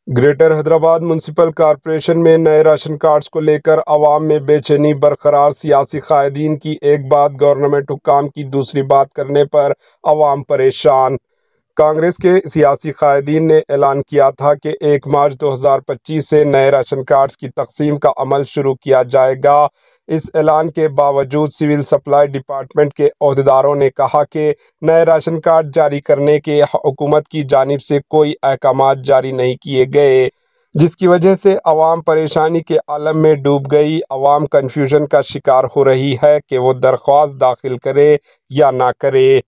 Greater Hyderabad municipal corporation میں نئے ration cards کو لے کر عوام میں بے چینی برقرار۔ سیاسی قائدین کی ایک بات، گورنمنٹ حکام کی دوسری بات کرنے پر عوام پریشان۔ کانگریس کے سیاسی قائدین نے اعلان کیا تھا کہ 1 مارچ 2025 سے نئے راشن کارڈز کی تقسیم کا عمل شروع کیا جائے گا۔ اس اعلان کے باوجود سول سپلائی ڈپارٹمنٹ کے عہدیداروں نے کہا کہ نئے راشن کارڈ جاری کرنے کے حکومت کی جانب سے کوئی احکامات جاری نہیں کیے گئے، جس کی وجہ سے عوام پریشانی کے عالم میں ڈوب گئی۔ عوام کنفیوژن کا شکار ہو رہی ہے کہ وہ درخواست داخل کرے یا نہ کرے۔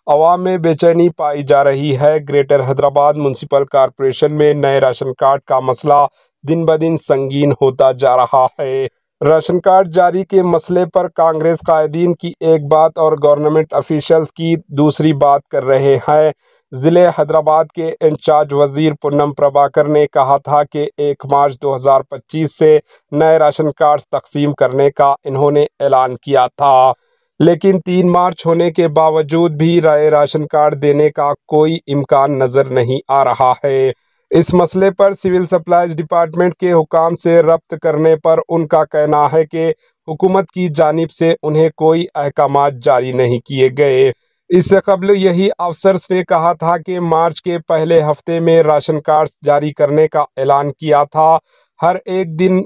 عوام میں بے چینی پائی جا رہی ہے۔ گریٹر حیدرآباد میونسپل کارپوریشن میں نئے راشن کارڈ کا مسئلہ دن بدن سنگین ہوتا جا رہا ہے۔ راشن کارڈ جاری کے مسئلے پر کانگریس قائدین کی ایک بات اور گورنمنٹ افیشلز کی دوسری بات کر رہے ہیں۔ ضلع حیدرآباد کے انچارج وزیر پونم پربھاکر نے کہا تھا کہ 1 مارچ 2025 سے نئے راشن کارڈز تقسیم کرنے کا انہوں نے اعلان کیا تھا، لیکن 3 مارچ ہونے کے باوجود بھی نئے راشن کارڈ دینے کا کوئی امکان نظر نہیں آ رہا ہے۔ اس مسئلے پر سول سپلائز ڈپارٹمنٹ کے حکام سے رابطہ کرنے پر ان کا کہنا ہے کہ حکومت کی جانب سے انہیں کوئی احکامات جاری نہیں کیے گئے۔ اس سے قبل یہی افسرز نے کہا تھا کہ مارچ کے پہلے ہفتے میں راشن کارڈ جاری کرنے کا اعلان کیا تھا۔ ہر ایک دن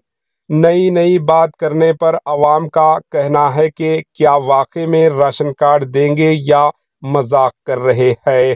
نئی بات کرنے پر عوام کا کہنا ہے کہ کیا واقعی میں راشن کارڈ دیں گے یا مذاق کر رہے ہیں۔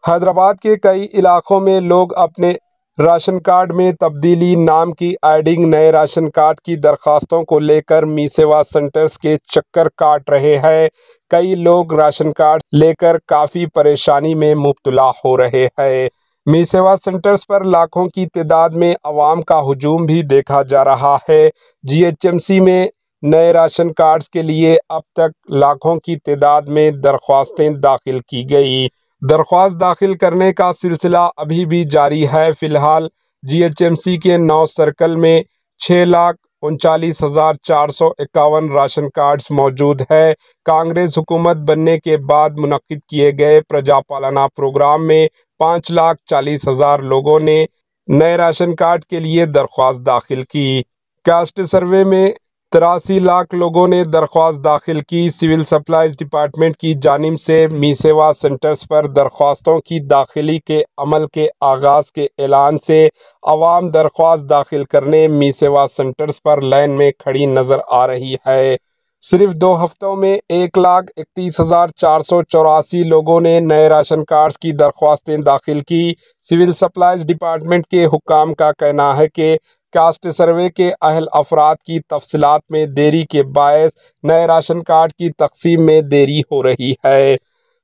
حیدرآباد کے کئی علاقوں میں لوگ اپنے راشن کارڈ میں تبدیلی نام کی ایڈنگ نئے راشن کارڈ کی درخواستوں کو لے کر می سیوا سینٹرز کے چکر کاٹ رہے ہیں۔ کئی لوگ راشن کارڈ لے کر کافی پریشانی میں مبتلا ہو رہے ہیں۔ می سیوا سینٹرز پر لاکھوں کی تعداد میں عوام کا ہجوم بھی دیکھا جا رہا ہے۔ جی ایچ ایم سی میں نئے راشن کارڈز کے لیے اب تک لاکھوں کی تعداد میں درخواستیں داخل کی گئی۔ درخواست داخل کرنے کا سلسلہ ابھی بھی جاری ہے۔ فی الحال جی ایچ ایم سی کے 9 سرکل میں 6,39,451 راشن کارڈز موجود ہے۔ کانگریس حکومت بننے کے بعد منعقد کیے گئے پرجا پالنا پروگرام میں 5,40,000 لوگوں نے نئے راشن کارڈ کے لیے درخواست داخل کی۔ کاسٹ سروے میں 83 لاکھ لوگوں نے درخواست داخل کی۔ سول سپلائز ڈپارٹمنٹ کی جانب سے می سیوا سینٹرز پر درخواستوں کی داخلی کے عمل کے آغاز کے اعلان سے عوام درخواست داخل کرنے می سیوا سینٹرز پر لائن میں کھڑی نظر آ رہی ہے۔ صرف 2 ہفتوں میں 1,31,484 لوگوں نے نئے راشن کارڈز کی درخواستیں داخل کی۔ سول سپلائز ڈپارٹمنٹ کے حکام کا کہنا ہے کہ کاسٹ سروے کے اہل افراد کی تفصیلات میں دیری کے باعث نئے راشن کارڈ کی تقسیم میں دیری ہو رہی ہے۔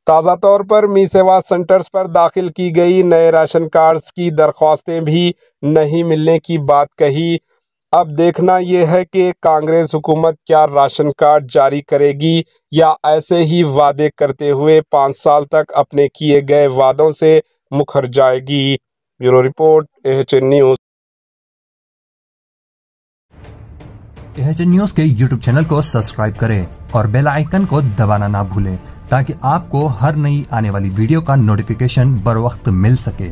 تازہ طور پر می سیوا سینٹرز پر داخل کی گئی نئے راشن کارڈز کی درخواستیں بھی نہیں ملنے کی بات کہی۔ اب دیکھنا یہ ہے کہ کانگریس حکومت کیا راشن کارڈ جاری کرے گی یا ایسے ہی وعدے کرتے ہوئے 5 سال تک اپنے کیے گئے وعدوں سے مکر جائے گی۔ Bureau report AHN news. AHN news کے یوٹیوب چینل کو سبسکرائب کریں اور بیل آئیکن کو دبانا نہ بھولیں تاکہ آپ کو ہر نئی آنے والی ویڈیو کا نوٹیفیکیشن بر وقت مل سکے۔